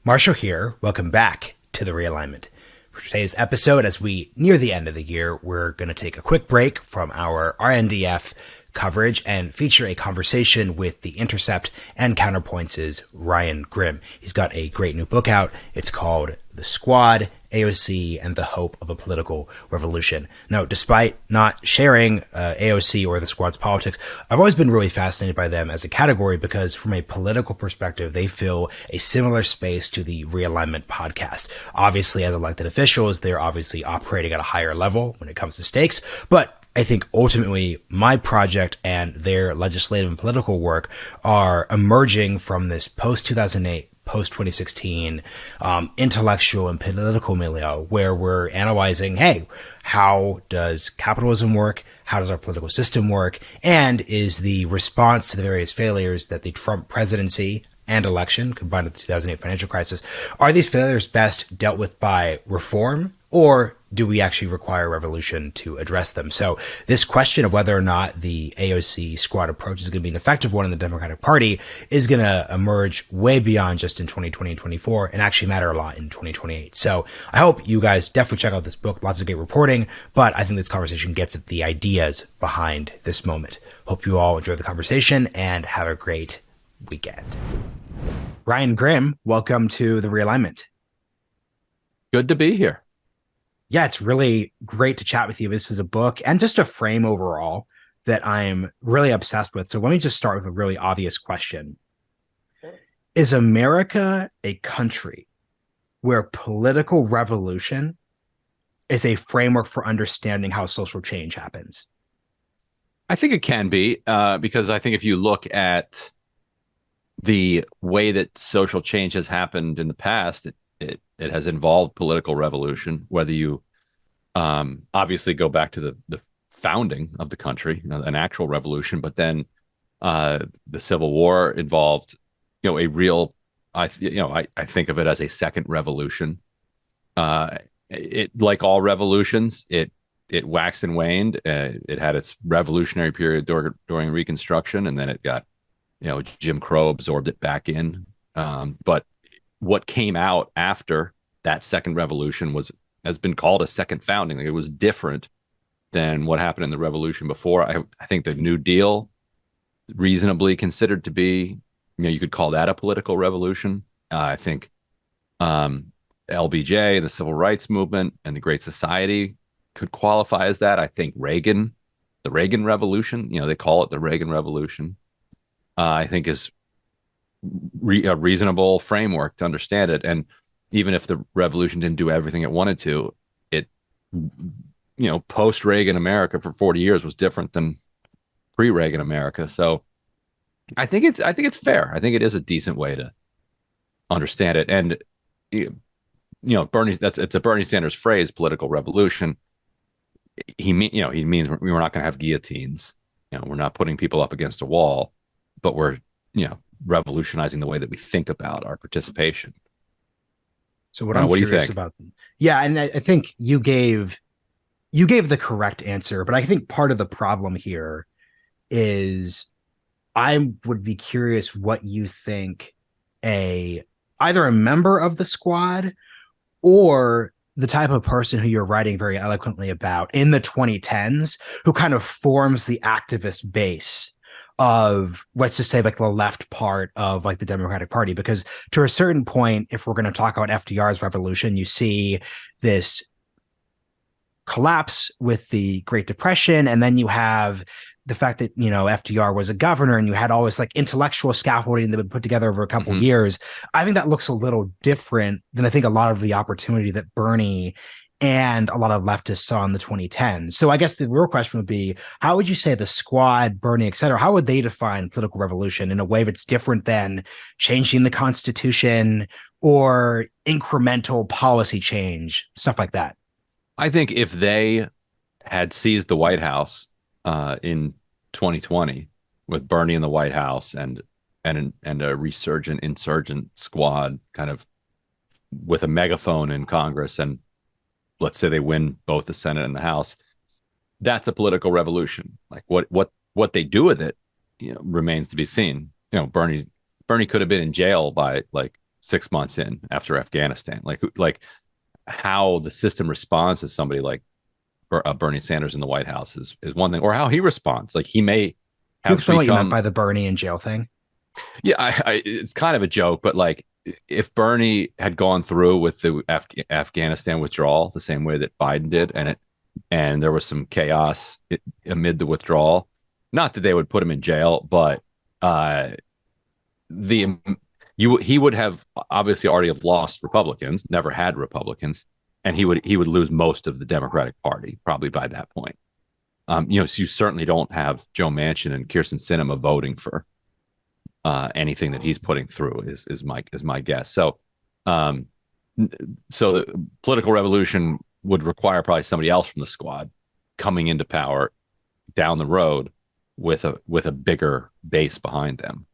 Marshall here. Welcome back to the Realignment. For today's episode, as we near the end of the year, we're going to take a quick break from our RNDF coverage and feature a conversation with the Intercept and Counterpoints' Ryan Grim. He's got a great new book out. It's called The Squad, AOC, and the Hope of a Political Revolution. Now, despite not sharing AOC or the Squad's politics, I've always been really fascinated by them as a category because from a political perspective, they fill a similar space to the Realignment podcast. Obviously, as elected officials, they're obviously operating at a higher level when it comes to stakes, but I think ultimately my project and their legislative and political work are emerging from this post-2008, post-2016 intellectual and political milieu where we're analyzing, hey, how does capitalism work? How does our political system work? And is the response to the various failures that the Trump presidency and election, combined with the 2008 financial crisis, are these failures best dealt with by reform, or do we actually require revolution to address them? So this question of whether or not the AOC Squad approach is going to be an effective one in the Democratic Party is going to emerge way beyond just in 2020 and 24 and actually matter a lot in 2028. So I hope you guys definitely check out this book. Lots of great reporting, but I think this conversation gets at the ideas behind this moment. Hope you all enjoy the conversation and have a great weekend. Ryan Grim, welcome to the Realignment. Good to be here. Yeah, it's really great to chat with you. This is a book and just a frame overall that I'm really obsessed with. So let me just start with a really obvious question. Is America a country where political revolution is a framework for understanding how social change happens? I think it can be, because I think if you look at the way that social change has happened in the past, it has involved political revolution, whether you obviously go back to the founding of the country, an actual revolution, but then the Civil War involved, a real, I think of it as a second revolution. It, like all revolutions, it waxed and waned. It had its revolutionary period during Reconstruction, and then it got, Jim Crow absorbed it back in. But what came out after that second revolution has been called a second founding. Like, it was different than what happened in the revolution before. I think the New Deal, reasonably considered to be, you could call that a political revolution. I think LBJ, the Civil Rights Movement, and the Great Society could qualify as that. I think the Reagan Revolution, they call it the Reagan Revolution, I think is a reasonable framework to understand it. And even if the revolution didn't do everything it wanted to, it, post-Reagan America for 40 years was different than pre-Reagan America. So I think it's fair. I think it is a decent way to understand it. And it's a Bernie Sanders phrase, political revolution. He means we're not going to have guillotines. We're not putting people up against a wall, but we're, revolutionizing the way that we think about our participation. So what I'm curious about, yeah, and I think you gave the correct answer, but I think part of the problem here is I would be curious what you think either a member of the Squad or the type of person who you're writing very eloquently about in the 2010s who kind of forms the activist base of, let's just say, like the left part of like the Democratic Party, because to a certain point, if we're going to talk about FDR's revolution, you see this collapse with the Great Depression, and then you have the fact that FDR was a governor, and you had all this like intellectual scaffolding that been put together over a couple of years. I think that looks a little different than I think a lot of the opportunity that Bernie and a lot of leftists saw in the 2010s. So I guess the real question would be, how would you say the Squad, Bernie, et cetera, how would they define political revolution in a way that's different than changing the Constitution or incremental policy change, stuff like that? I think if they had seized the White House in 2020 with Bernie in the White House and a resurgent insurgent squad kind of with a megaphone in Congress, and let's say they win both the Senate and the House, that's a political revolution. Like what they do with it, remains to be seen. Bernie could have been in jail by like 6 months in after Afghanistan. Like how the system responds to somebody like Bernie Sanders in the White House is one thing, or how he responds. Like he may Can you have explain what you meant become, by the Bernie in jail thing? yeah, it's kind of a joke, but like if Bernie had gone through with the Afghanistan withdrawal the same way that Biden did, and there was some chaos amid the withdrawal, not that they would put him in jail, but the he would have obviously already have lost Republicans, never had Republicans, and he would lose most of the Democratic Party probably by that point. So you certainly don't have Joe Manchin and Kyrsten Sinema voting for anything that he's putting through is my guess. So so the political revolution would require probably somebody else from the squad coming into power down the road with a bigger base behind them.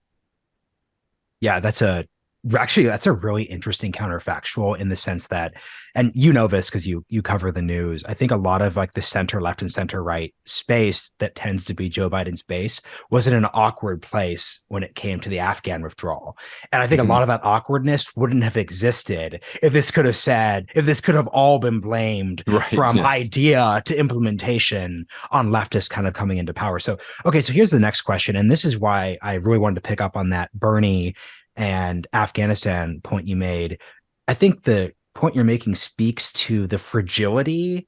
Yeah, that's a really interesting counterfactual in the sense that, and you know this because you cover the news. I think a lot of like the center left and center right space that tends to be Joe Biden's base was in an awkward place when it came to the Afghan withdrawal. And I think a lot of that awkwardness wouldn't have existed if this could have all been blamed from idea to implementation on leftists kind of coming into power. So, okay, so here's the next question. And this is why I really wanted to pick up on that Bernie and Afghanistan point you made. I think the point you're making speaks to the fragility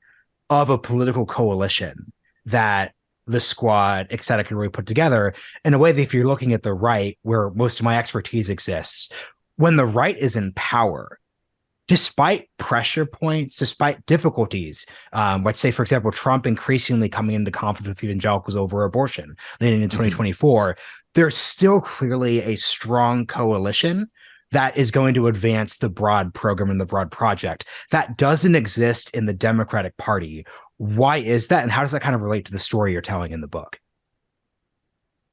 of a political coalition that the squad, et cetera, can really put together in a way that if you're looking at the right, where most of my expertise exists, when the right is in power, despite pressure points, despite difficulties, let's say, for example, Trump increasingly coming into conflict with evangelicals over abortion leading into 2024, there's still clearly a strong coalition that is going to advance the broad program and the broad project. That doesn't exist in the Democratic Party. Why is that? And how does that kind of relate to the story you're telling in the book?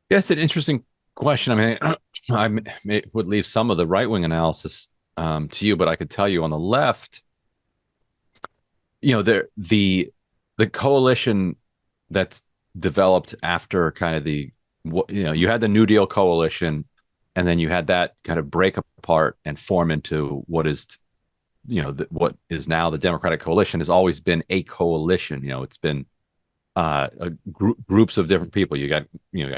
Yeah, it's an interesting question. I mean, would leave some of the right-wing analysis to you, but I could tell you on the left, the coalition that's developed after kind of you had the New Deal coalition, and then you had that kind of break apart and form into what is now the Democratic coalition. Has always been a coalition. It's been groups of different people. You got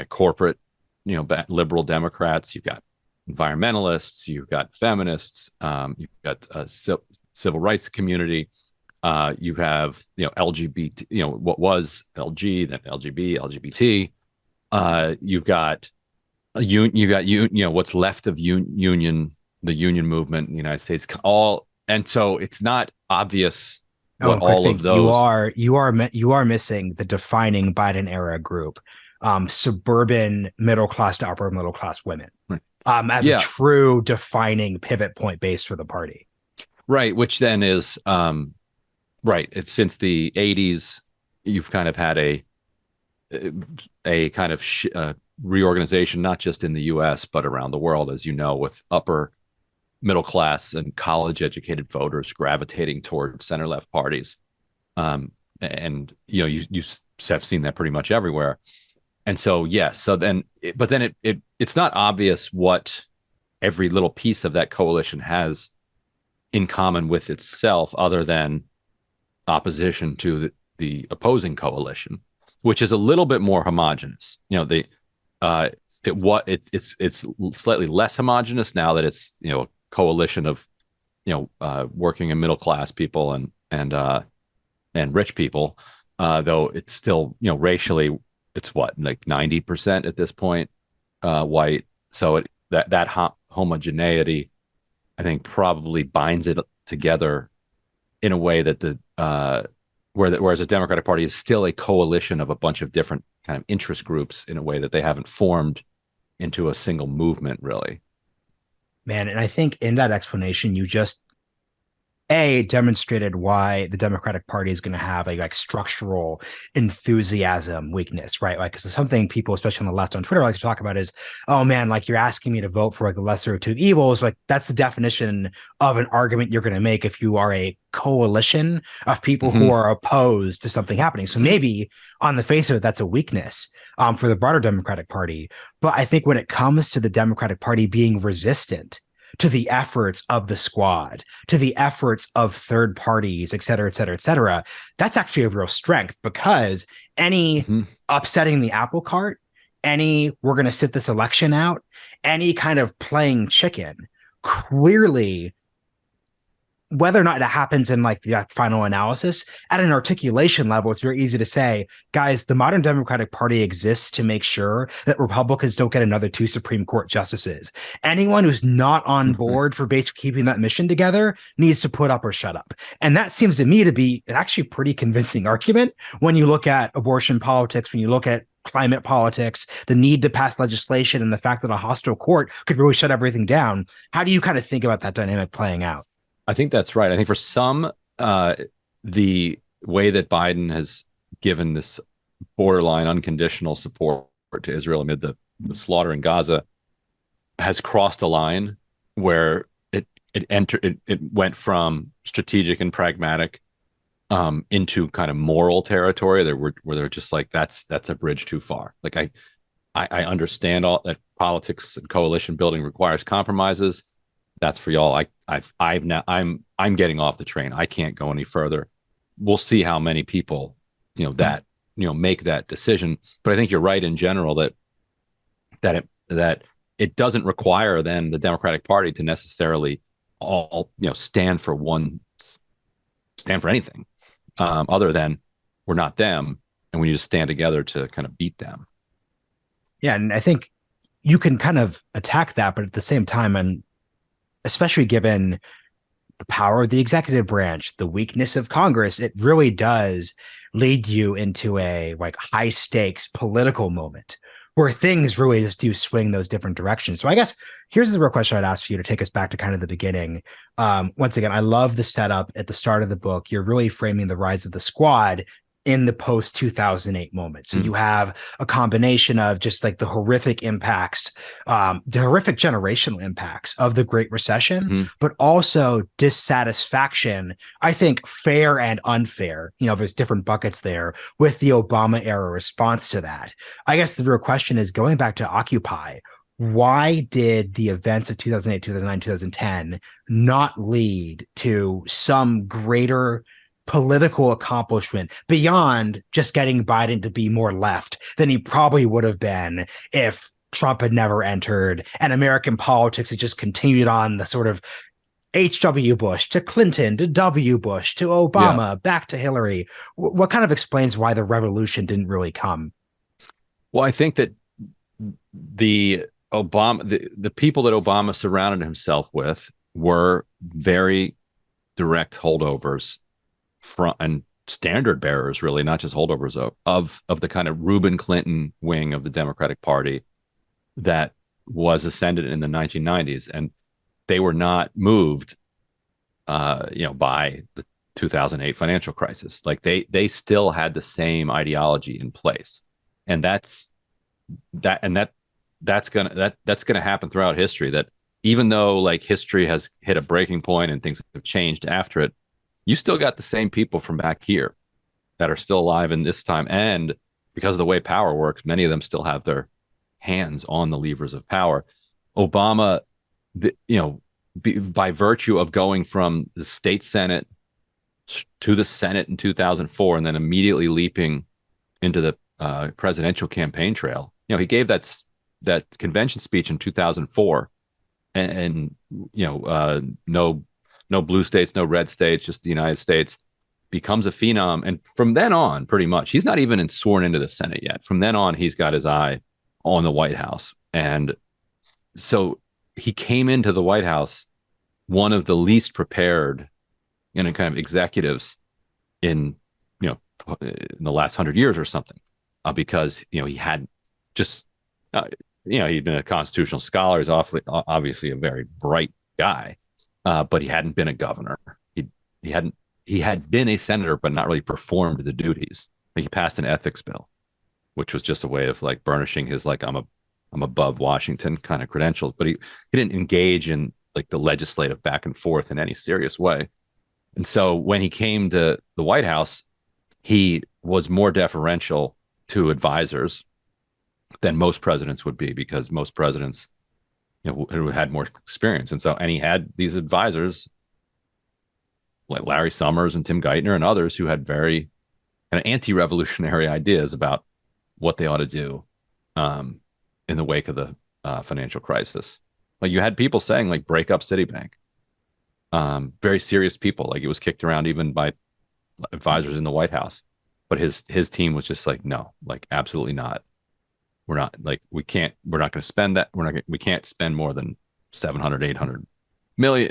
corporate, liberal Democrats. You've got environmentalists. You've got feminists. You've got civil rights community. You have LGBT. What was LG, then LGB, LGBT. You've got what's left of the union movement in the United States, and so it's not obvious what all of those. You are missing the defining Biden era group, suburban middle class to upper middle class women, as a true defining pivot point base for the party. Right, which then is right. It's since the 80s, you've kind of had a kind of reorganization, not just in the U.S. but around the world, as you know, with upper middle class and college educated voters gravitating toward center left parties, and you have seen that pretty much everywhere. And so yes, but then it's not obvious what every little piece of that coalition has in common with itself, other than opposition to the opposing coalition, which is a little bit more homogenous. It's slightly less homogenous now that it's a coalition of working and middle class people and rich people, though it's still racially it's like 90% at this point white. So that homogeneity, I think, probably binds it together in a way that whereas the Democratic Party is still a coalition of a bunch of different kind of interest groups in a way that they haven't formed into a single movement, really. Man, and I think in that explanation, you just demonstrated why the Democratic Party is going to have a structural enthusiasm weakness, right? Like, because something people, especially on the left on Twitter, like to talk about is, oh man, like you're asking me to vote for the lesser of two evils. Like that's the definition of an argument you're going to make if you are a coalition of people who are opposed to something happening. So maybe on the face of it, that's a weakness for the broader Democratic Party. But I think when it comes to the Democratic Party being resistant to the efforts of the squad, to the efforts of third parties, et cetera, et cetera, et cetera, that's actually a real strength, because any upsetting the apple cart, any we're going to sit this election out, any kind of playing chicken, clearly, whether or not it happens in like the final analysis, at an articulation level, it's very easy to say, guys, the modern Democratic Party exists to make sure that Republicans don't get another 2 Supreme Court justices. Anyone who's not on board for basically keeping that mission together needs to put up or shut up. And that seems to me to be an actually pretty convincing argument when you look at abortion politics, when you look at climate politics, the need to pass legislation, and the fact that a hostile court could really shut everything down. How do you kind of think about that dynamic playing out? I think that's right. I think for some, the way that Biden has given this borderline unconditional support to Israel amid the slaughter in Gaza has crossed a line where it went from strategic and pragmatic into kind of moral territory where they're just like, that's a bridge too far. Like I understand all that politics and coalition building requires compromises. That's for y'all. I'm getting off the train. I can't go any further. We'll see how many people, make that decision. But I think you're right in general that it doesn't require then the Democratic Party to necessarily all stand for anything other than we're not them, and we need to stand together to kind of beat them. Yeah, and I think you can kind of attack that, but at the same time, and especially given the power of the executive branch, the weakness of Congress, it really does lead you into a like high stakes political moment where things really just do swing those different directions. So I guess here's the real question I'd ask for you to take us back to kind of the beginning. Once again, I love the setup at the start of the book. You're really framing the rise of the squad in the post 2008 moment. So you have a combination of just like the horrific impacts, the horrific generational impacts of the Great Recession, but also dissatisfaction, I think fair and unfair, there's different buckets there, with the Obama era response to that. I guess the real question is, going back to Occupy, why did the events of 2008, 2009, 2010 not lead to some greater political accomplishment beyond just getting Biden to be more left than he probably would have been if Trump had never entered and American politics had just continued on the sort of H.W. Bush to Clinton to W. Bush to Obama back to Hillary? What kind of explains why the revolution didn't really come? Well, I think that the people that Obama surrounded himself with were very direct holdovers and standard bearers, really, not just holdovers of the kind of Reuben Clinton wing of the Democratic Party that was ascended in the 1990s, and they were not moved, by the 2008 financial crisis. Like they still had the same ideology in place, and that's gonna happen throughout history. That even though like history has hit a breaking point and things have changed after it, you still got the same people from back here that are still alive in this time. And because of the way power works, many of them still have their hands on the levers of power. Obama, by virtue of going from the state Senate to the Senate in 2004 and then immediately leaping into the presidential campaign trail, he gave that convention speech in 2004 and no blue states, no red states, just the United States, becomes a phenom. And from then on, pretty much, he's not even sworn into the Senate yet. From then on, he's got his eye on the White House. And so he came into the White House one of the least prepared kind of executives in the last 100 years or something, because he had just he'd been a constitutional scholar. He's obviously a very bright guy. But he hadn't been a governor. He had been a senator, but not really performed the duties. He passed an ethics bill, which was just a way of like burnishing his like I'm above Washington kind of credentials. But he didn't engage in like the legislative back and forth in any serious way. And so when he came to the White House, he was more deferential to advisors than most presidents would be, because most presidents who had more experience. And he had these advisors like Larry Summers and Tim Geithner and others who had very kind of anti-revolutionary ideas about what they ought to do in the wake of the financial crisis. Like you had people saying like break up Citibank. Very serious people. Like it was kicked around even by advisors in the White House. But his team was just like, no, like absolutely not. We're not like we're not going to spend that. We can't spend more than 700, 800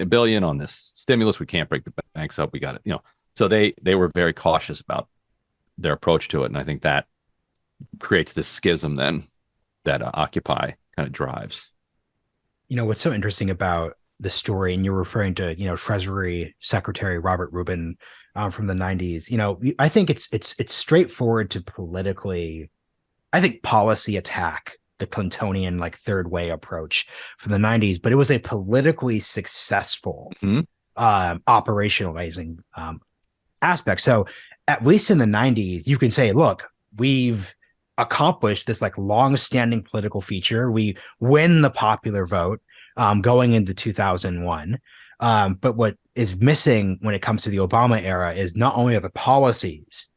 billion on this stimulus. We can't break the banks up. We got it. So they were very cautious about their approach to it. And I think that creates this schism then that Occupy kind of drives. What's so interesting about the story, and you're referring to, Treasury Secretary Robert Rubin from the 90s, I think it's straightforward to politically, I think, policy attack the Clintonian like third way approach from the 90s, but it was a politically successful operationalizing aspect. So at least in the 90s, you can say, look, we've accomplished this like long-standing political feature. We win the popular vote going into 2001. But what is missing when it comes to the Obama era is not only are the policies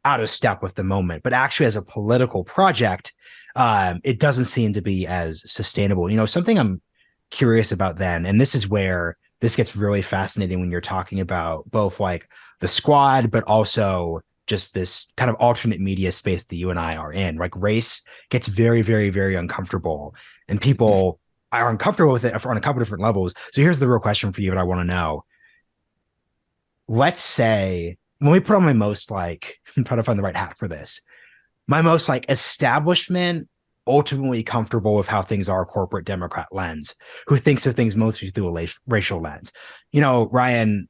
out of step with the moment, but actually as a political project, it doesn't seem to be as sustainable. Something I'm curious about then, and this is where this gets really fascinating when you're talking about both like the squad, but also just this kind of alternate media space that you and I are in. Like race gets very, very, very uncomfortable, and people are uncomfortable with it on a couple different levels. So here's the real question for you that I want to know. Let's say when we put on my most like, I'm trying to find the right hat for this, my most like establishment, ultimately comfortable with how things are, corporate Democrat lens, who thinks of things mostly through a racial lens. Ryan,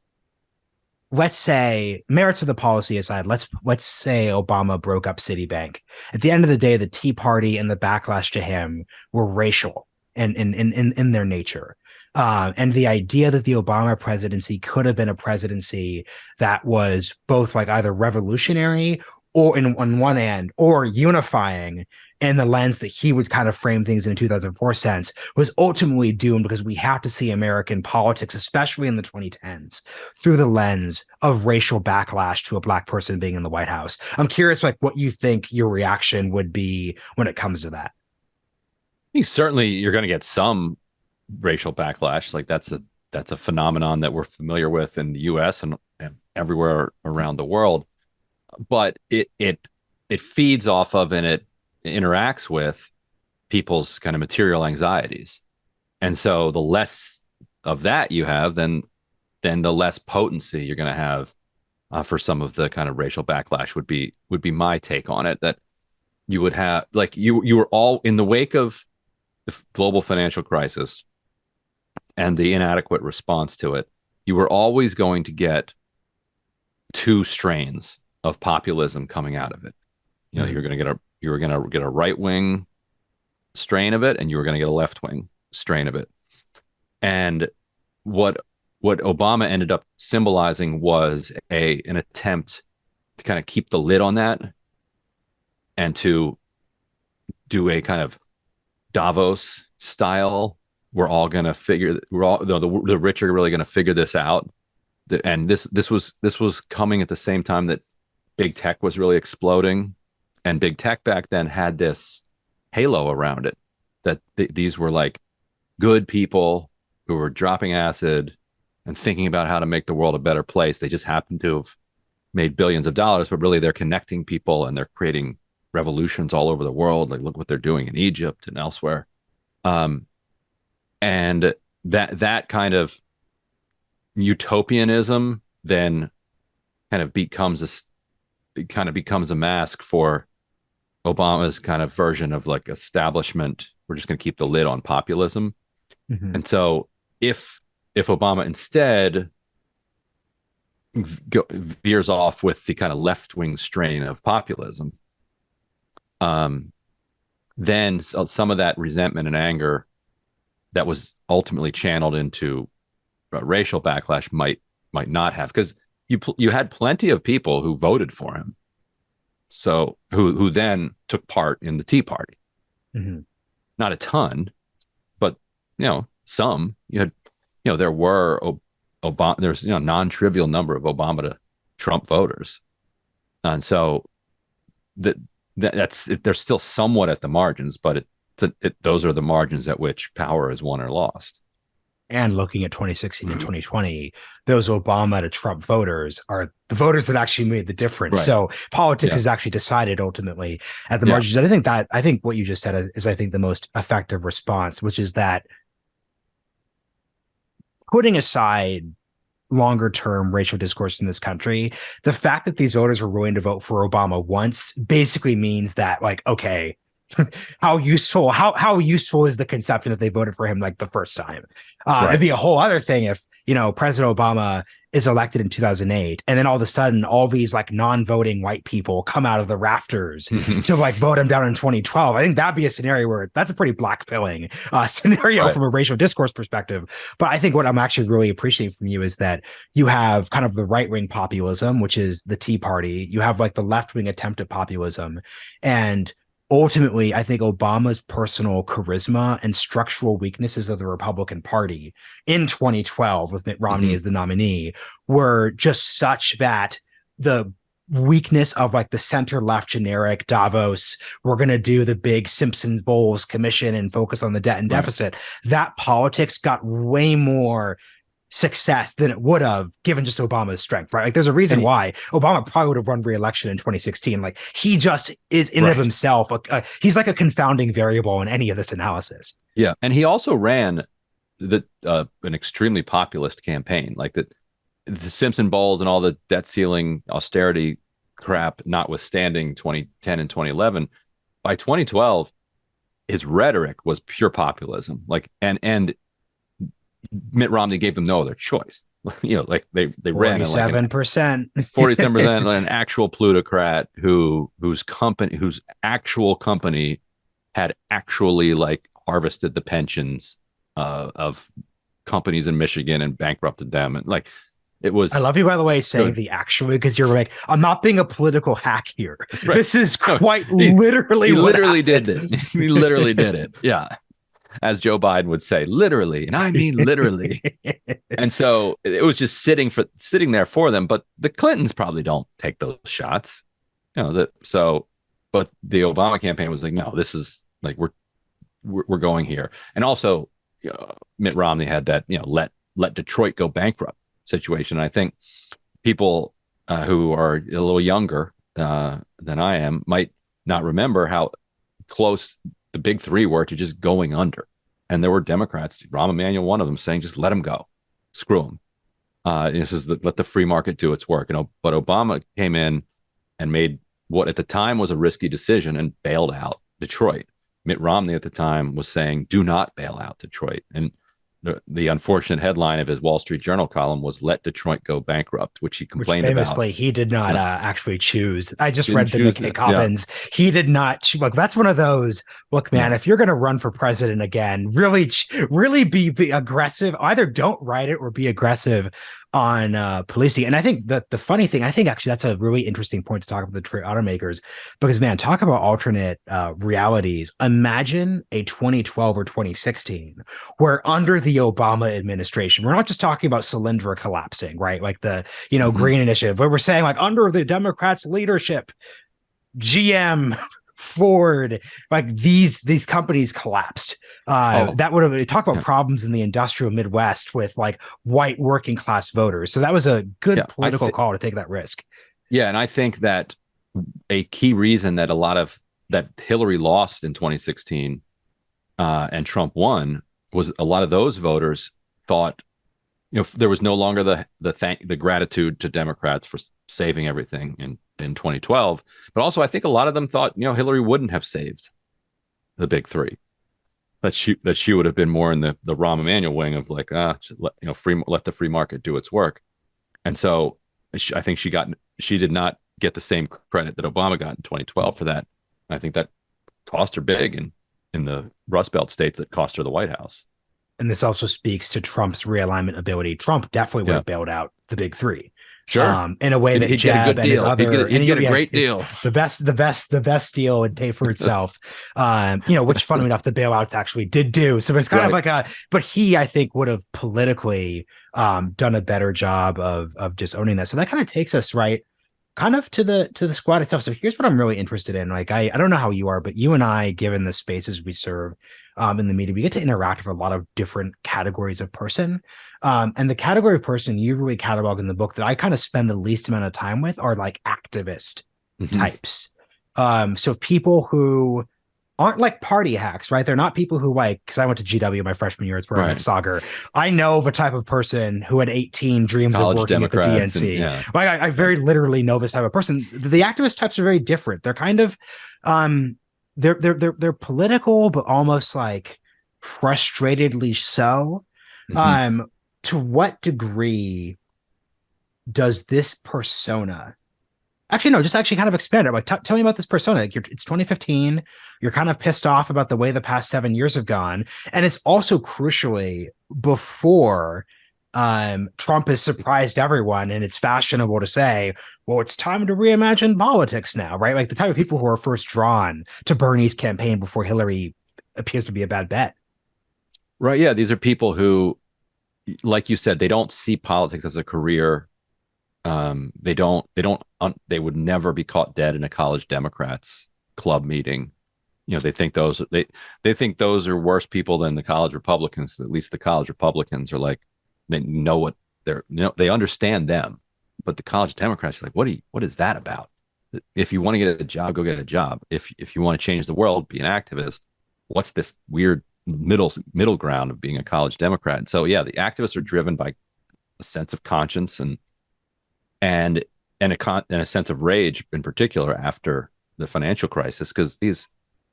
let's say, merits of the policy aside, let's say Obama broke up Citibank. At the end of the day, the Tea Party and the backlash to him were racial in their nature. And the idea that the Obama presidency could have been a presidency that was both like either revolutionary or on one end, or unifying in the lens that he would kind of frame things in a 2004 sense, was ultimately doomed because we have to see American politics, especially in the 2010s, through the lens of racial backlash to a Black person being in the White House. I'm curious, like, what you think your reaction would be when it comes to that. I think certainly you're going to get some racial backlash. Like that's a phenomenon that we're familiar with in the U.S. and everywhere around the world. But it feeds off of and it interacts with people's kind of material anxieties. And so the less of that you have, then the less potency you're going to have for some of the kind of racial backlash would be my take on it. That you would have, like, you were all in the wake of the global financial crisis and the inadequate response to it. You were always going to get two strains of populism coming out of it. You're going to get a right wing strain of it, and you were going to get a left wing strain of it. And what Obama ended up symbolizing was an attempt to kind of keep the lid on that and to do a kind of Davos style. The rich are really going to figure this out. And this was coming at the same time that big tech was really exploding, and big tech back then had this halo around it that these were like good people who were dropping acid and thinking about how to make the world a better place. They just happened to have made billions of dollars, but really they're connecting people and they're creating revolutions all over the world. Like look what they're doing in Egypt and elsewhere. And that kind of utopianism then kind of becomes a mask for Obama's kind of version of like establishment. We're just going to keep the lid on populism. Mm-hmm. And so if Obama instead veers off with the kind of left-wing strain of populism, then some of that resentment and anger that was ultimately channeled into racial backlash might not have, because you had plenty of people who voted for him, so who then took part in the Tea Party. Mm-hmm. Not a ton, but some you had, there were Obama. There's non-trivial number of Obama to Trump voters, and so that's they're still somewhat at the margins, but those are the margins at which power is won or lost. And looking at 2016 and 2020, those Obama to Trump voters are the voters that actually made the difference. Right. So politics is actually decided ultimately at the margins. And I think what you just said is I think the most effective response, which is that putting aside longer term racial discourse in this country, the fact that these voters were willing to vote for Obama once basically means that, like, okay, how useful is the conception if they voted for him like the first time? It'd be a whole other thing if, President Obama is elected in 2008 and then all of a sudden all these like non-voting white people come out of the rafters to like vote him down in 2012. I think that'd be a scenario where that's a pretty blackpilling scenario from a racial discourse perspective. But I think what I'm actually really appreciating from you is that you have kind of the right-wing populism, which is the Tea Party. You have like the left-wing attempt at populism, and ultimately, I think Obama's personal charisma and structural weaknesses of the Republican Party in 2012 with Mitt Romney as the nominee were just such that the weakness of like the center left generic Davos, we're going to do the big Simpson Bowles commission and focus on the debt and deficit, that politics got way more success than it would have given just Obama's strength, right? Like there's a reason why Obama probably would have won re-election in 2016. Like he just is in of himself. He's like a confounding variable in any of this analysis. Yeah. And he also ran an extremely populist campaign, like the Simpson Bowles and all the debt ceiling austerity crap, notwithstanding 2010 and 2011, by 2012, his rhetoric was pure populism. Like, and Mitt Romney gave them no other choice. Like they ran 47%, 47%, an actual plutocrat whose actual company had actually like harvested the pensions of companies in Michigan and bankrupted them, and like it was. I love you, by the way, saying the actually, because you're like, I'm not being a political hack here. Right. This is quite literally. He literally did it. He literally did it. Yeah. As Joe Biden would say, literally, and I mean literally. And so it was just sitting there for them. But the Clintons probably don't take those shots, but the Obama campaign was like, no, this is like we're going here. And also, Mitt Romney had that let Detroit go bankrupt situation. And I think people who are a little younger than I am might not remember how close the big three were to just going under. And there were Democrats, Rahm Emanuel, one of them, saying, just let them go. Screw them. This is let the free market do its work. But Obama came in and made what at the time was a risky decision and bailed out Detroit. Mitt Romney at the time was saying, do not bail out Detroit. And the unfortunate headline of his Wall Street Journal column was "Let Detroit Go Bankrupt," which he complained famously, about. He did not actually choose. I just read the McKay Coppins. Yeah. He did not. Look, that's one of those. Look, man, if you're going to run for president again, really be aggressive. Either don't write it or be aggressive on policing. And I think that the funny thing, I think actually that's a really interesting point to talk about the Detroit automakers, because man, talk about alternate realities. Imagine a 2012 or 2016 where under the Obama administration, we're not just talking about Solyndra collapsing, right? Like the, Green Initiative, but we're saying like under the Democrats' leadership, GM, Ford, like these companies collapsed. That would have talk about problems in the industrial Midwest with like white working class voters. So that was a good political call to take that risk. Yeah, and I think that a key reason that that Hillary lost in 2016 and Trump won was a lot of those voters thought, there was no longer the gratitude to Democrats for saving everything in 2012, but also I think a lot of them thought, Hillary wouldn't have saved the big three. That she would have been more in the Rahm Emanuel wing of like, let the free market do its work. And so I think she did not get the same credit that Obama got in 2012 for that. I think that cost her big in the Rust Belt states that cost her the White House. And this also speaks to Trump's realignment ability. Trump definitely would have bailed out the big three. Sure. In a way that He'd get a Jeb good and his deal. other, He'd get a yeah, great deal. the best deal would pay for itself. Which funny enough, the bailouts actually did do. So it's kind of Right. like but he, I think, would have politically done a better job of just owning that. So that kind of takes us right kind of to the squad itself. So here's what I'm really interested in. Like I don't know how you are, but you and I, given the spaces we serve in the media, we get to interact with a lot of different categories of person. And the category of person you really catalog in the book that I kind of spend the least amount of time with are like activist Mm-hmm. types. So people who aren't like party hacks, right? They're not people who like, because I went to GW my freshman year, it's where I met Right. Sagar. I know of a type of person who at 18 dreams of College working at the Democrats and DNC. yeah. Like I very literally know this type of person. The activist types are very different. They're kind of they're political, but almost like frustratedly so. Mm-hmm. To what degree does this persona actually, no, just actually kind of expand it. Like, tell me about this persona. Like it's 2015. You're kind of pissed off about the way the past 7 years have gone. And it's also crucially before Trump has surprised everyone. And it's fashionable to say, well, it's time to reimagine politics now, right? Like the type of people who are first drawn to Bernie's campaign before Hillary appears to be a bad bet. Right. Yeah. These are people who, like you said, they don't see politics as a career. They would never be caught dead in a college Democrats club meeting. They think those are worse people than the college Republicans. At least the college Republicans are like, they know what they understand them, but the college Democrats are like, what is that about? If you want to get a job, go get a job. If you want to change the world, be an activist. What's this weird middle ground of being a college Democrat? And so yeah, the activists are driven by a sense of conscience and a sense of rage in particular after the financial crisis, because this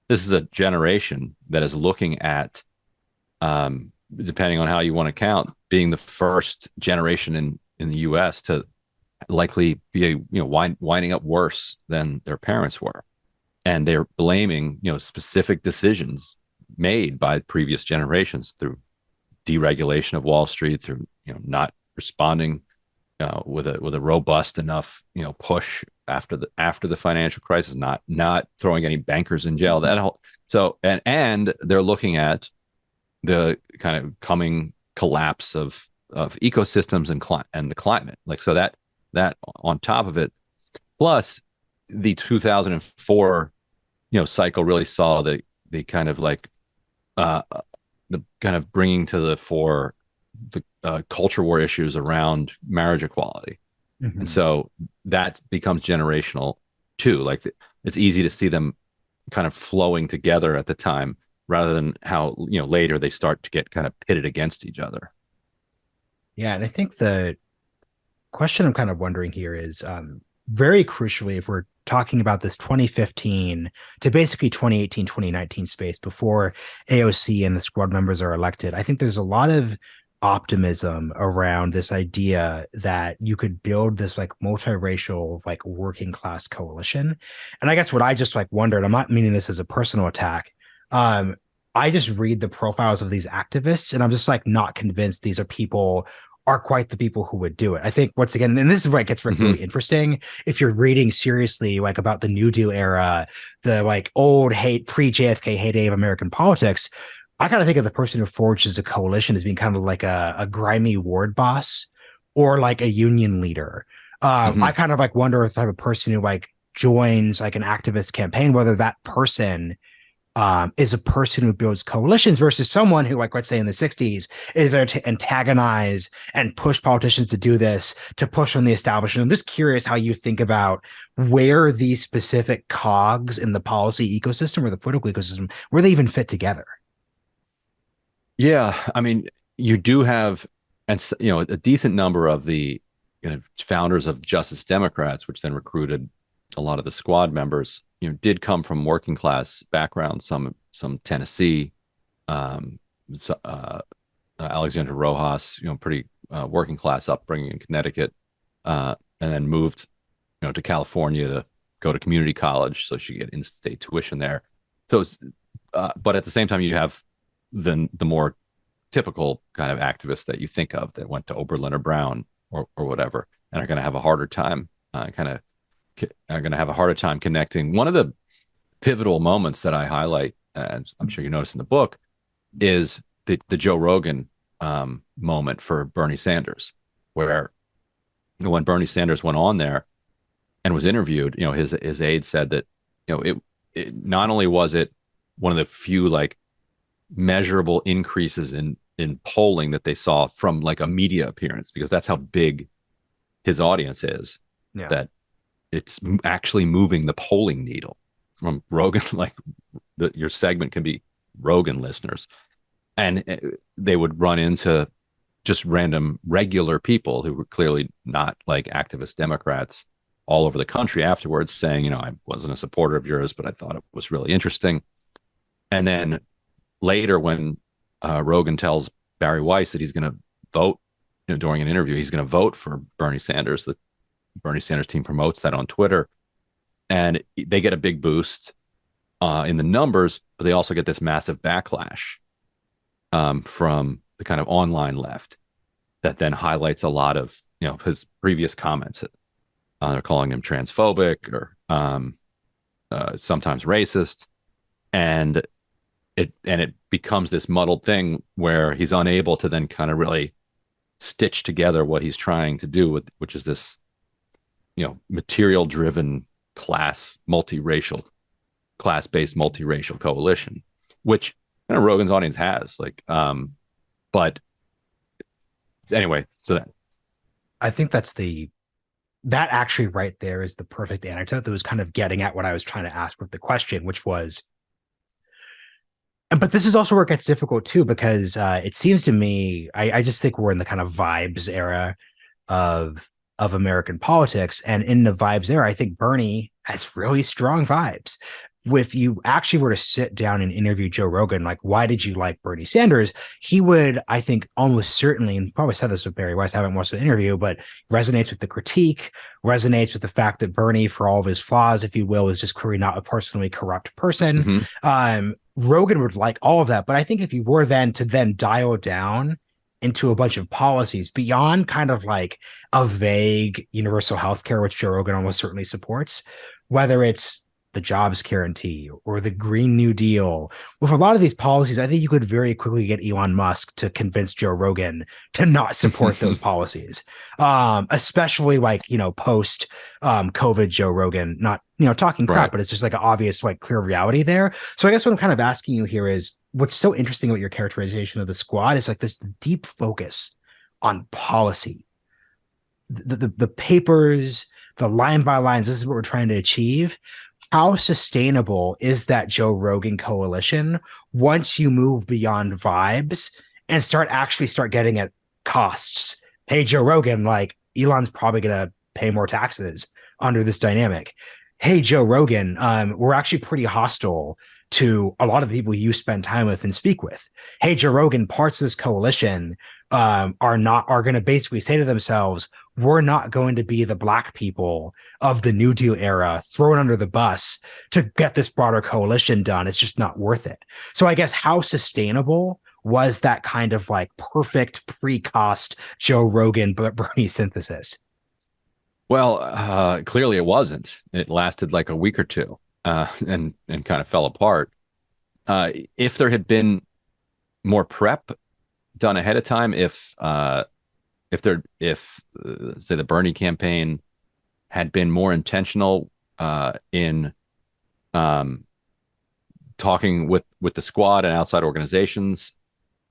is a generation that is looking at, depending on how you want to count, being the first generation in the U.S. to likely be winding up worse than their parents were, and they're blaming specific decisions made by previous generations through deregulation of Wall Street, through not responding with a robust enough push after the financial crisis, not throwing any bankers in jail. And they're looking at the kind of coming collapse of ecosystems and the climate. Like, so that on top of it, plus the 2004 cycle really saw the kind of like the kind of bringing to the fore the culture war issues around marriage equality. Mm-hmm. And so that becomes generational too. Like, it's easy to see them kind of flowing together at the time, rather than how later they start to get kind of pitted against each other. Yeah, and I think the question I'm kind of wondering here is very crucially, if we're talking about this 2015 to basically 2018, 2019 space before AOC and the squad members are elected, I think there's a lot of optimism around this idea that you could build this like multiracial, like working class coalition. And I guess what I just like wondered, I'm not meaning this as a personal attack. I just read the profiles of these activists and I'm just like not convinced these are quite the people who would do it. I think once again, and this is where it gets really interesting. If you're reading seriously, like about the New Deal era, the like old pre-JFK heyday of American politics, I kind of think of the person who forges a coalition as being kind of like a grimy ward boss or like a union leader. I kind of like wonder if the type of person who like joins like an activist campaign, whether that person is a person who builds coalitions versus someone who, like, let's say in the 60s, is there to antagonize and push politicians to do this, to push on the establishment. I'm just curious how you think about where these specific cogs in the policy ecosystem or the political ecosystem, where they even fit together. Yeah, I mean, you do have, and a decent number of the founders of Justice Democrats, which then recruited a lot of the squad members, did come from working class backgrounds. Some Tennessee, Alexandra Rojas, pretty working class upbringing in Connecticut, and then moved, to California to go to community college so she could get in-state tuition there. So, but at the same time, you have the more typical kind of activists that you think of that went to Oberlin or Brown or whatever. and are going to have a harder time are going to have a harder time connecting. One of the pivotal moments that I highlight, as I'm sure you notice in the book, is the Joe Rogan moment for Bernie Sanders, where when Bernie Sanders went on there and was interviewed, his aide said that it not only was it one of the few like measurable increases in polling that they saw from like a media appearance, because that's how big his audience is, that it's actually moving the polling needle from Rogan. Like your segment can be Rogan listeners, and they would run into just random regular people who were clearly not like activist Democrats all over the country afterwards saying, I wasn't a supporter of yours, but I thought it was really interesting. And then later when Rogan tells Barry Weiss that he's going to vote, during an interview, he's going to vote for Bernie Sanders. The Bernie Sanders team promotes that on Twitter, and they get a big boost in the numbers, but they also get this massive backlash from the kind of online left that then highlights a lot of his previous comments. They're calling him transphobic or sometimes racist, and it becomes this muddled thing where he's unable to then kind of really stitch together what he's trying to do, which is this material driven class-based multiracial coalition, which Rogan's audience has but anyway, so that I think that actually right there is the perfect anecdote that was kind of getting at what I was trying to ask with the question, which was, but this is also where it gets difficult too, because it seems to me, I just think we're in the kind of vibes era of American politics. And in the vibes era, I think Bernie has really strong vibes. If you actually were to sit down and interview Joe Rogan, like, why did you like Bernie Sanders? He would, I think, almost certainly, and probably said this with Barry Weiss, I haven't watched the interview, but resonates with the critique, resonates with the fact that Bernie, for all of his flaws, if you will, is just clearly not a personally corrupt person. Mm-hmm. Rogan would like all of that. But I think if you were then to dial down into a bunch of policies beyond kind of like a vague universal healthcare, which Joe Rogan almost certainly supports, whether it's the jobs guarantee or the Green New Deal. With a lot of these policies, I think you could very quickly get Elon Musk to convince Joe Rogan to not support those policies, especially like, post COVID Joe Rogan, not, talking crap, Right. but it's just like an obvious, like clear reality there. So I guess what I'm kind of asking you here is, what's so interesting about your characterization of the squad is like this deep focus on policy, the papers, the line by lines. This is what we're trying to achieve. How sustainable is that Joe Rogan coalition once you move beyond vibes and start getting at costs? Hey, Joe Rogan, like Elon's probably going to pay more taxes under this dynamic. Hey, Joe Rogan, we're actually pretty hostile to a lot of the people you spend time with and speak with. Hey, Joe Rogan, parts of this coalition are going to basically say to themselves, we're not going to be the black people of the New Deal era thrown under the bus to get this broader coalition done. It's just not worth it. So I guess how sustainable was that kind of like perfect pre-cost Joe Rogan but Bernie synthesis? Well, clearly it wasn't. It lasted like a week or two, and kind of fell apart. If there had been more prep done ahead of time, if say the Bernie campaign had been more intentional in talking with the squad and outside organizations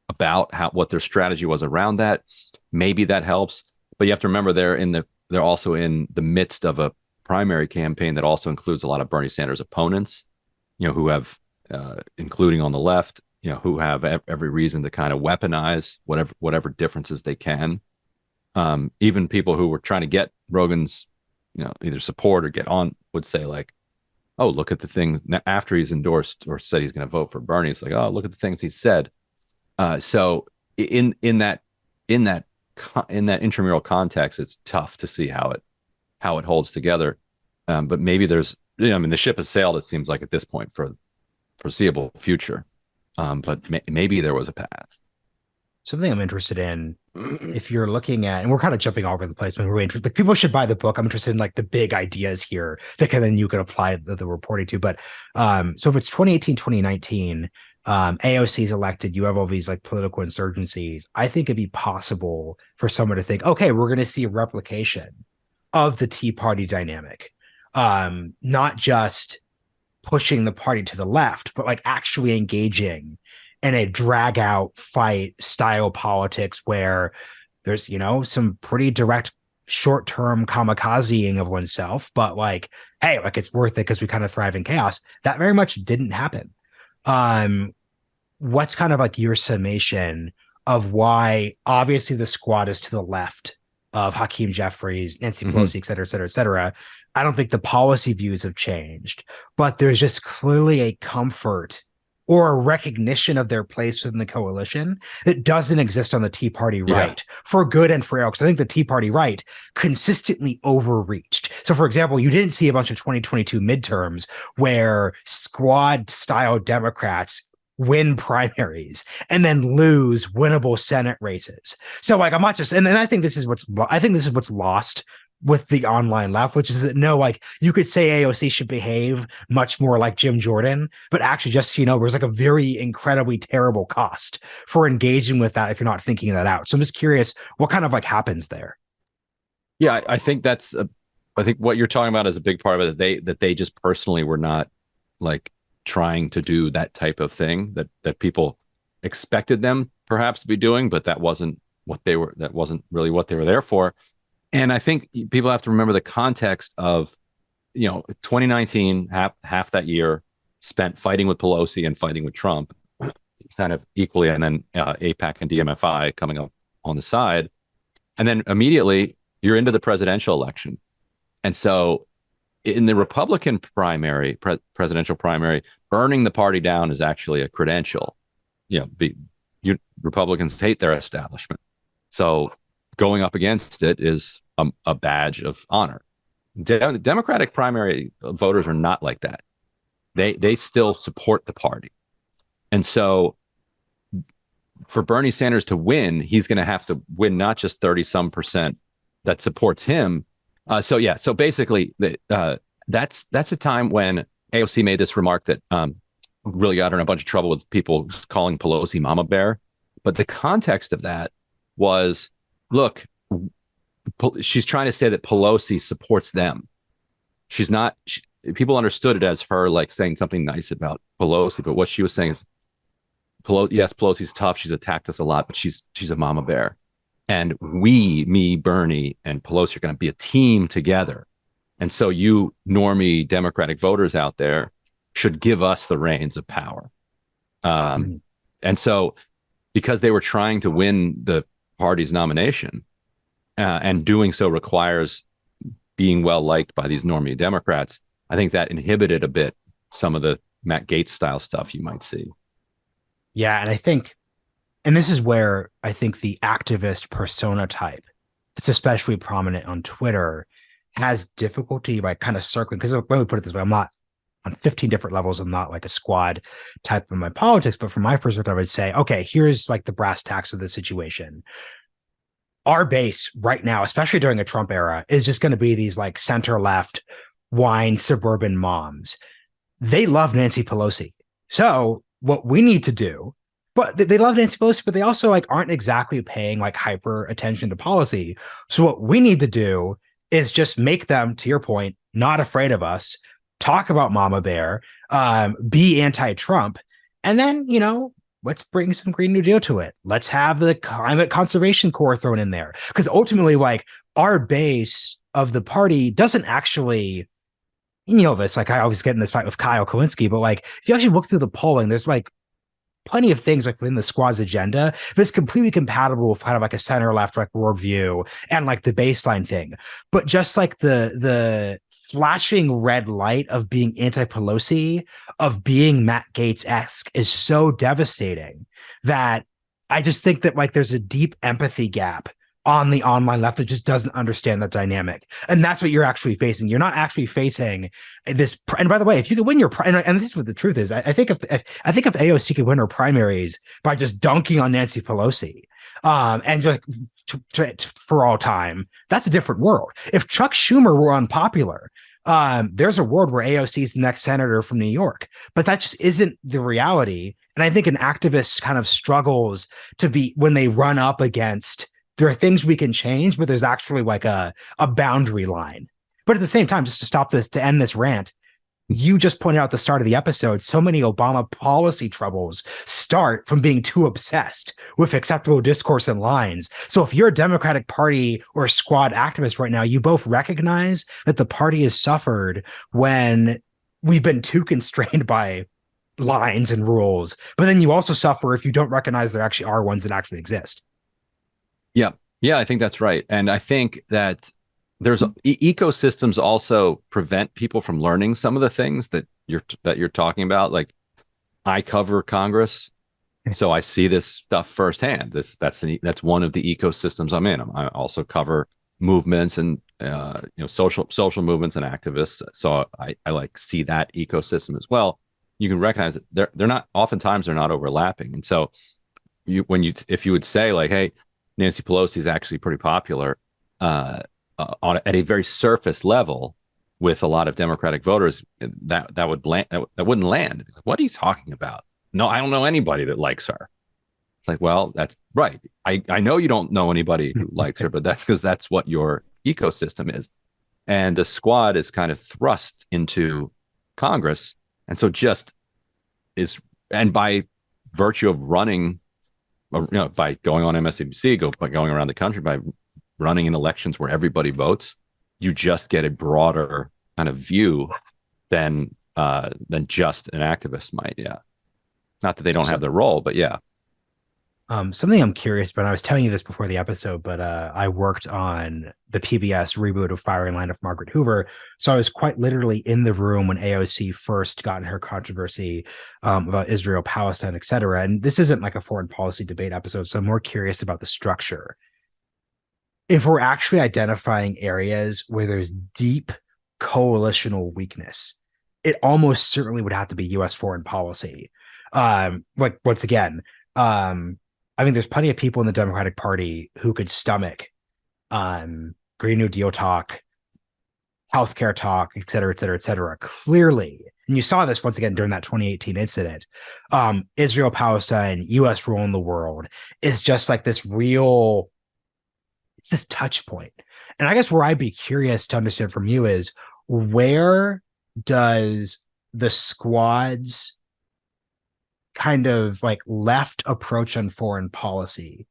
about what their strategy was around that, maybe that helps. But you have to remember they're also in the midst of a primary campaign that also includes a lot of Bernie Sanders opponents, who have, including on the left, who have every reason to kind of weaponize whatever differences they can. Even people who were trying to get Rogan's, either support or get on would say like, oh, look at the thing after he's endorsed or said he's going to vote for Bernie. It's like, oh, look at the things he said. So in that intramural context, it's tough to see how it holds together. But maybe there's, the ship has sailed, it seems like at this point for foreseeable future. But maybe there was a path. Something I'm interested in, if you're looking at, and we're kind of jumping all over the place, but we're interested, like people should buy the book. I'm interested in like the big ideas here that then you can apply the reporting to. But so if it's 2018, 2019, AOC is elected, you have all these like political insurgencies. I think it'd be possible for someone to think, okay, we're going to see a replication of the Tea Party dynamic, not just pushing the party to the left, but like actually engaging in a drag out fight style politics where there's, some pretty direct short term kamikazeing of oneself, but like, hey, like it's worth it because we kind of thrive in chaos. That very much didn't happen. What's kind of like your summation of why obviously the squad is to the left of Hakeem Jeffries, Nancy Pelosi, et cetera, et cetera, et cetera. I don't think the policy views have changed, but there's just clearly a comfort or a recognition of their place within the coalition that doesn't exist on the Tea Party right, for good and for ill. Because I think the Tea Party right consistently overreached. So, for example, you didn't see a bunch of 2022 midterms where squad-style Democrats win primaries and then lose winnable Senate races. So, like, I'm not just, and then I think this is what's lost with the online left, which is that no, like you could say AOC should behave much more like Jim Jordan, but actually just, there's like a very incredibly terrible cost for engaging with that if you're not thinking that out. So I'm just curious what kind of like happens there. Yeah, I think I think what you're talking about is a big part of it, that they just personally were not like trying to do that type of thing that people expected them perhaps to be doing, but that wasn't really what they were there for. And I think people have to remember the context of, 2019, half that year spent fighting with Pelosi and fighting with Trump kind of equally. And then AIPAC and DMFI coming up on the side. And then immediately you're into the presidential election. And so in the Republican primary, presidential primary, burning the party down is actually a credential. Republicans hate their establishment. So going up against it is a badge of honor. Democratic primary voters are not like that. They still support the party. And so for Bernie Sanders to win, he's going to have to win not just 30-some% that supports him. So basically, that's a time when AOC made this remark that really got her in a bunch of trouble with people calling Pelosi Mama Bear. But the context of that was, look, she's trying to say that Pelosi supports them. She's not. People understood it as her like saying something nice about Pelosi, but what she was saying is, yes, Pelosi's tough. She's attacked us a lot, but she's a mama bear, and me, Bernie, and Pelosi are going to be a team together. And so you normie Democratic voters out there should give us the reins of power. And so because they were trying to win the party's nomination, and doing so requires being well liked by these normie Democrats, I think that inhibited a bit some of the Matt Gaetz style stuff you might see. Yeah, and I think, and this is where I think the activist persona type that's especially prominent on Twitter has difficulty by kind of circling, because let me put it this way, I'm not on 15 different levels. I'm not like a squad type in my politics, but from my perspective, I would say, okay, here's like the brass tacks of the situation. Our base right now, especially during a Trump era, is just going to be these like center left wine suburban moms. They love Nancy Pelosi. So what we need to do, but they love Nancy Pelosi, but they also like aren't exactly paying like hyper attention to policy. So what we need to do is just make them, to your point, not afraid of us, talk about Mama Bear, be anti-Trump, and then, let's bring some Green New Deal to it. Let's have the Climate Conservation Corps thrown in there. Because ultimately, like, our base of the party doesn't actually, this, like, I always get in this fight with Kyle Kalinske, but like, if you actually look through the polling, there's like plenty of things like within the squad's agenda, but it's completely compatible with kind of like a center left like worldview and like the baseline thing. But just like the flashing red light of being anti-Pelosi, of being Matt Gaetz-esque is so devastating that I just think that like there's a deep empathy gap on the online left that just doesn't understand that dynamic. And that's what you're actually facing. You're not actually facing this. And by the way, if you could win your and this is what the truth is, I think if AOC could win her primaries by just dunking on Nancy Pelosi, and just for all time, that's a different world. If Chuck Schumer were unpopular, there's a world where AOC is the next senator from New York, but that just isn't the reality. And I think an activist kind of struggles to be when they run up against, there are things we can change, but there's actually like a boundary line. But at the same time, just to stop this, to end this rant, you just pointed out at the start of the episode, so many Obama policy troubles start from being too obsessed with acceptable discourse and lines. So if you're a Democratic Party or squad activist right now, you both recognize that the party has suffered when we've been too constrained by lines and rules. But then you also suffer if you don't recognize there actually are ones that actually exist. Yeah. Yeah, I think that's right. And I think that there's ecosystems also prevent people from learning some of the things that you're talking about. Like, I cover Congress, so I see this stuff firsthand. That's one of the ecosystems I'm in. I also cover movements and social movements and activists. So I like see that ecosystem as well. You can recognize that they're not, oftentimes they're not overlapping. And so if you would say like, hey, Nancy Pelosi is actually pretty popular, at a very surface level with a lot of Democratic voters, that wouldn't land. What are you talking about? No, I don't know anybody that likes her. It's like, well, that's right. I know you don't know anybody who likes her, but that's because that's what your ecosystem is. And the squad is kind of thrust into Congress. And so and by virtue of running, by going on MSNBC, by going around the country, by running in elections where everybody votes, you just get a broader kind of view than just an activist might. Yeah. Not that they don't have their role, but yeah. Something I'm curious about, I was telling you this before the episode, but I worked on the PBS reboot of Firing Line of Margaret Hoover. So I was quite literally in the room when AOC first got in her controversy about Israel, Palestine, et cetera. And this isn't like a foreign policy debate episode, so I'm more curious about the structure. If we're actually identifying areas where there's deep coalitional weakness, it almost certainly would have to be U.S. foreign policy. Like, once again, I think there's plenty of people in the Democratic Party who could stomach Green New Deal talk, healthcare talk, et cetera, et cetera, et cetera. Clearly, and you saw this once again during that 2018 incident, Israel, Palestine, U.S. role in the world is just like this real, it's this touch point. And I guess where I'd be curious to understand from you is, where does the squad's kind of like left approach on foreign policy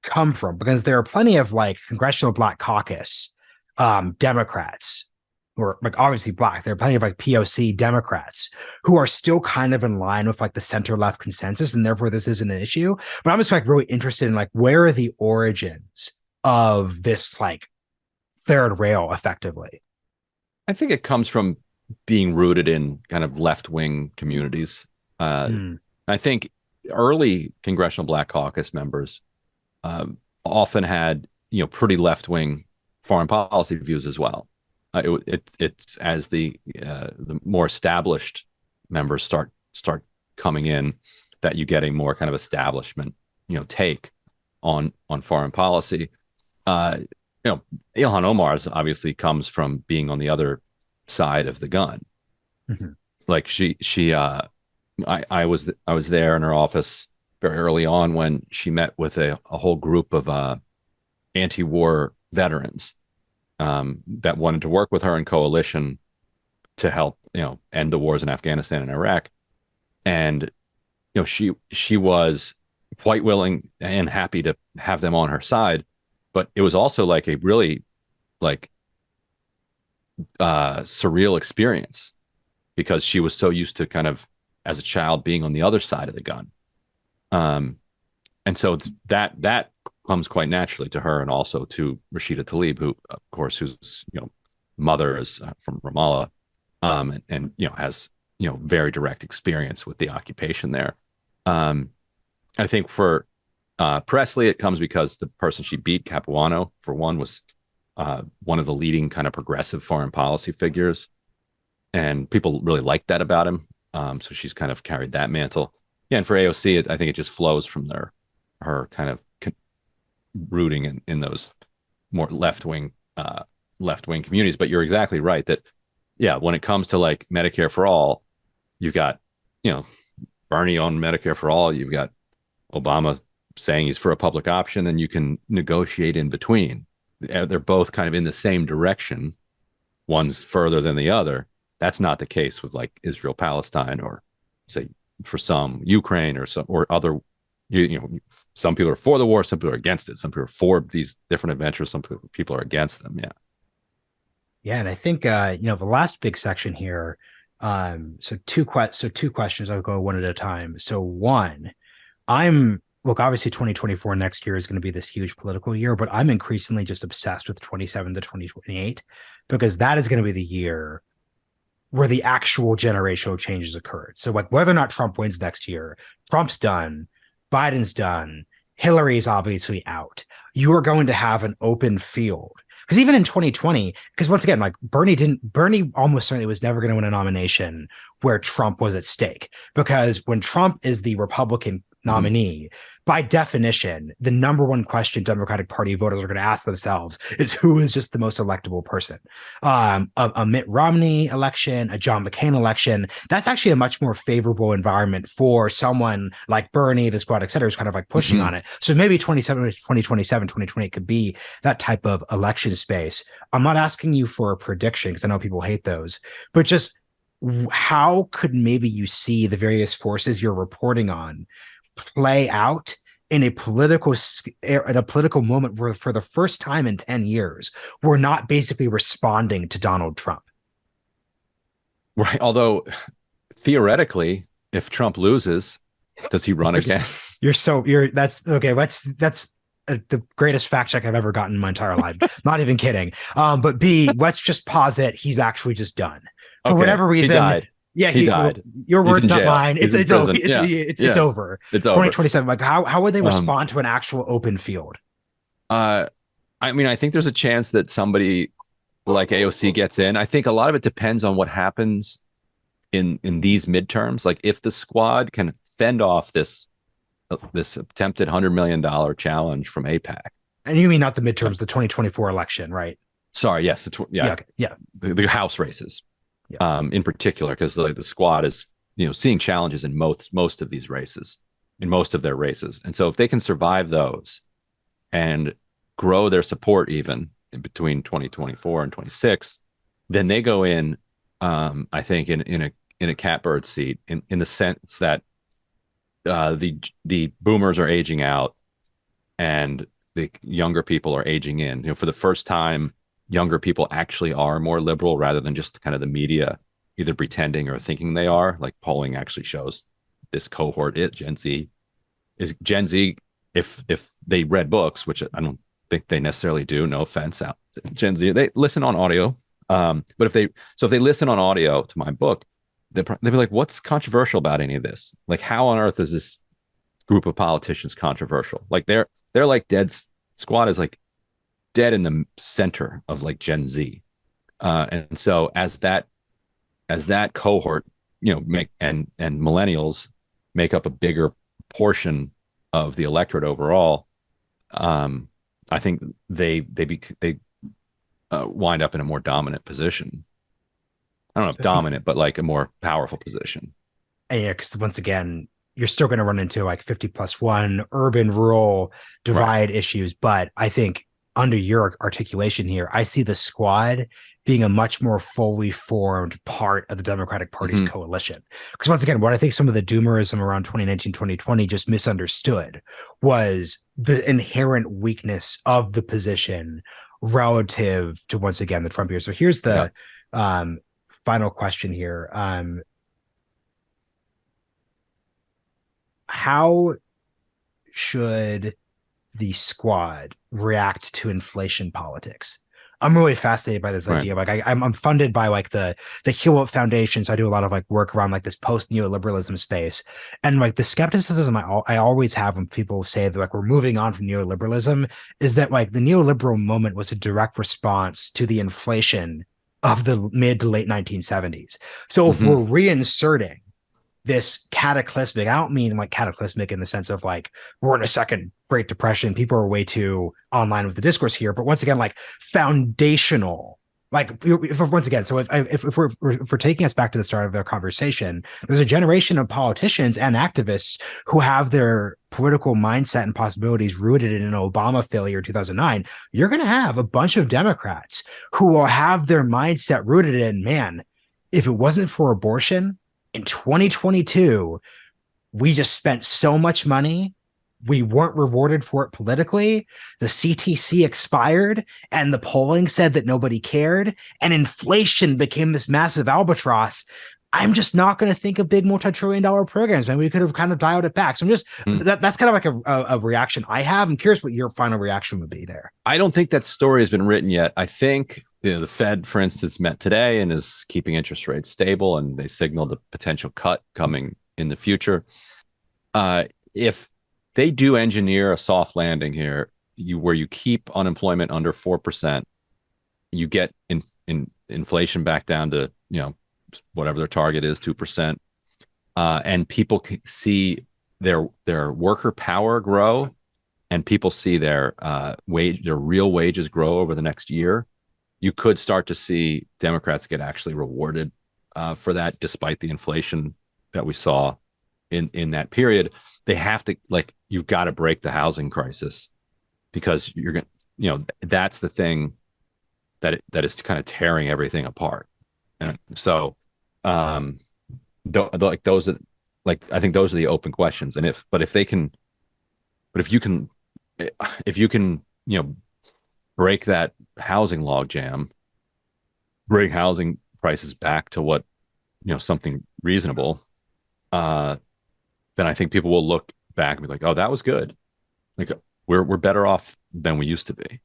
come from? Because there are plenty of like Congressional Black Caucus Democrats who are like obviously Black. There are plenty of like POC Democrats who are still kind of in line with like the center left consensus, and therefore this isn't an issue. But I'm just like really interested in like, where are the origins of this like third rail effectively? I think it comes from being rooted in kind of left-wing communities. I think early Congressional Black Caucus members often had, pretty left-wing foreign policy views as well. It's as the more established members start coming in that you get a more kind of establishment, take on foreign policy. Ilhan Omar obviously comes from being on the other side of the gun. Mm-hmm. Like I was there in her office very early on when she met with a whole group of anti-war veterans that wanted to work with her in coalition to help end the wars in Afghanistan and Iraq. And she was quite willing and happy to have them on her side, but it was also like a really like surreal experience because she was so used to kind of as a child being on the other side of the gun. And so that comes quite naturally to her and also to Rashida Tlaib, who, of course, whose mother is from Ramallah, and has very direct experience with the occupation there. I think for Presley, it comes because the person she beat, Capuano, for one, was one of the leading kind of progressive foreign policy figures, and people really liked that about him. So she's kind of carried that mantle. Yeah, and for AOC, I think it just flows from her kind of rooting in those more left wing communities. But you're exactly right that yeah, when it comes to like Medicare for all, you've got Bernie on Medicare for all, you've got Obama saying he's for a public option, and you can negotiate in between. They're both kind of in the same direction. One's further than the other. That's not the case with like Israel, Palestine, or say for some Ukraine or other. Some people are for the war, some people are against it. Some people are for these different adventures. Some people are against them. Yeah. Yeah, and I think the last big section here. So two questions. I'll go one at a time. So one, look, obviously 2024 next year is going to be this huge political year, but I'm increasingly just obsessed with 27 to 2028 because that is going to be the year where the actual generational changes occurred. So like whether or not Trump wins next year, Trump's done, Biden's done, Hillary's obviously out. You are going to have an open field. Because even in 2020, because once again, like Bernie almost certainly was never going to win a nomination where Trump was at stake. Because when Trump is the Republican nominee, by definition, the number one question Democratic Party voters are going to ask themselves is who is just the most electable person. A Mitt Romney election, a John McCain election, that's actually a much more favorable environment for someone like Bernie, the squad, et cetera, who's kind of like pushing on it. So maybe 2027, 2028 could be that type of election space. I'm not asking you for a prediction because I know people hate those, but just how could maybe you see the various forces you're reporting on play out in a political moment where for the first time in 10 years, we're not basically responding to Donald Trump. Right. Although theoretically, if Trump loses, does he run again? That's okay. That's the greatest fact check I've ever gotten in my entire life. Not even kidding. But B, let's just posit he's actually just done for whatever reason. He died. Yeah, he died. Your words, not mine. It's over. It's over. It's over. 2027. Like, how would they respond to an actual open field? I mean, I think there's a chance that somebody like AOC gets in. I think a lot of it depends on what happens in these midterms. Like, if the squad can fend off this attempted $100 million challenge from AIPAC. And you mean not the midterms, the 2024 election, right? Sorry, yes, the House races. Yeah. In particular, because the squad is seeing challenges in most of these races, in most of their races, and so if they can survive those and grow their support even in between 2024 and 26, then they go in, I think, in a catbird seat in the sense that the boomers are aging out and the younger people are aging in. For the first time, younger people actually are more liberal rather than just kind of the media either pretending or thinking they are. Like polling actually shows this cohort, Gen Z, if they read books, which I don't think they necessarily do, no offense out Gen Z, they listen on audio. But if they listen on audio to my book, they'll be like, what's controversial about any of this? Like, how on earth is this group of politicians controversial? Like they're like dead. Squad is like dead in the center of like Gen Z. And so as that cohort, make and millennials make up a bigger portion of the electorate overall, I think they wind up in a more dominant position. I don't know if dominant, but like a more powerful position. Yeah, because once again, you're still going to run into like 50+1 urban rural divide issues. But I think under your articulation here, I see the squad being a much more fully formed part of the Democratic Party's coalition. Because once again, what I think some of the doomerism around 2019, 2020 just misunderstood was the inherent weakness of the position relative to, once again, the Trump years. So here's the final question here. How should the squad react to inflation politics? I'm really fascinated by this Right. idea. Like I'm funded by like the Hewlett Foundation, so I do a lot of like work around like this post neoliberalism space, and like the skepticism I always have when people say that like we're moving on from neoliberalism is that like the neoliberal moment was a direct response to the inflation of the mid to late 1970s. So if Hmm. we're reinserting this cataclysmic, I don't mean like cataclysmic in the sense of like we're in a second Great Depression, people are way too online with the discourse here, but once again, like foundational, like once again, so if we're taking us back to the start of the conversation, there's a generation of politicians and activists who have their political mindset and possibilities rooted in an Obama failure in 2009. You're going to have a bunch of Democrats who will have their mindset rooted in, man, if it wasn't for abortion in 2022, we just spent so much money. We weren't rewarded for it politically. The CTC expired, and the polling said that nobody cared, and inflation became this massive albatross. I'm just not going to think of big multi-trillion-dollar programs, and we could have kind of dialed it back. So I'm just that's kind of like a reaction I have. I'm curious what your final reaction would be there. I don't think that story has been written yet. I think the Fed, for instance, met today and is keeping interest rates stable, and they signaled a potential cut coming in the future. If they do engineer a soft landing here, where you keep unemployment under 4%, you get inflation back down to whatever their target is, 2%, and people can see their worker power grow, and people see their real wages grow over the next year. You could start to see Democrats get actually rewarded for that, despite the inflation that we saw in that period. They have to, like, you've got to break the housing crisis, because you're going, that's the thing that is kind of tearing everything apart. And so, like those are, like, I think those are the open questions. And if you can, break that housing logjam, bring housing prices back to what, something reasonable, then I think people will look back and be like, oh, that was good. Like, we're better off than we used to be.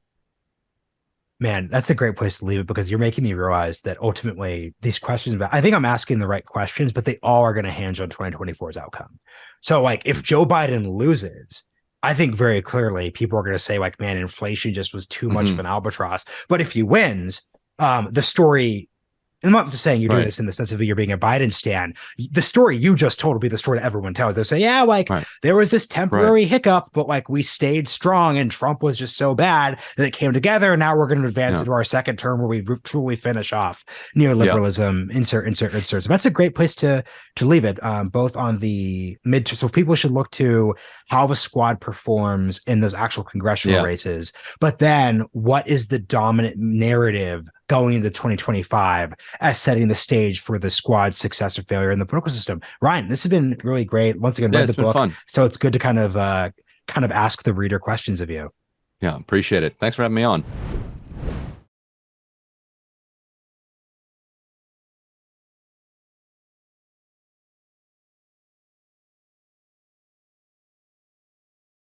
Man, that's a great place to leave it, because you're making me realize that ultimately these questions about, I think I'm asking the right questions, but they all are going to hinge on 2024's outcome. So like if Joe Biden loses, I think very clearly people are going to say like, man, inflation just was too much of an albatross. But if he wins, the story, I'm not just saying you're doing this in the sense of you're being a Biden stan. The story you just told will be the story that everyone tells. They'll say, yeah, like there was this temporary hiccup, but like we stayed strong, and Trump was just so bad that it came together. And now we're going to advance into our second term where we truly finish off neoliberalism. Insert. So that's a great place to leave it. Both on the mid. So people should look to how the squad performs in those actual congressional races, but then what is the dominant narrative going into 2025 as setting the stage for the squad's success or failure in the political system. Ryan, this has been really great. Once again, read the book. Fun. So it's good to kind of ask the reader questions of you. Yeah, appreciate it. Thanks for having me on.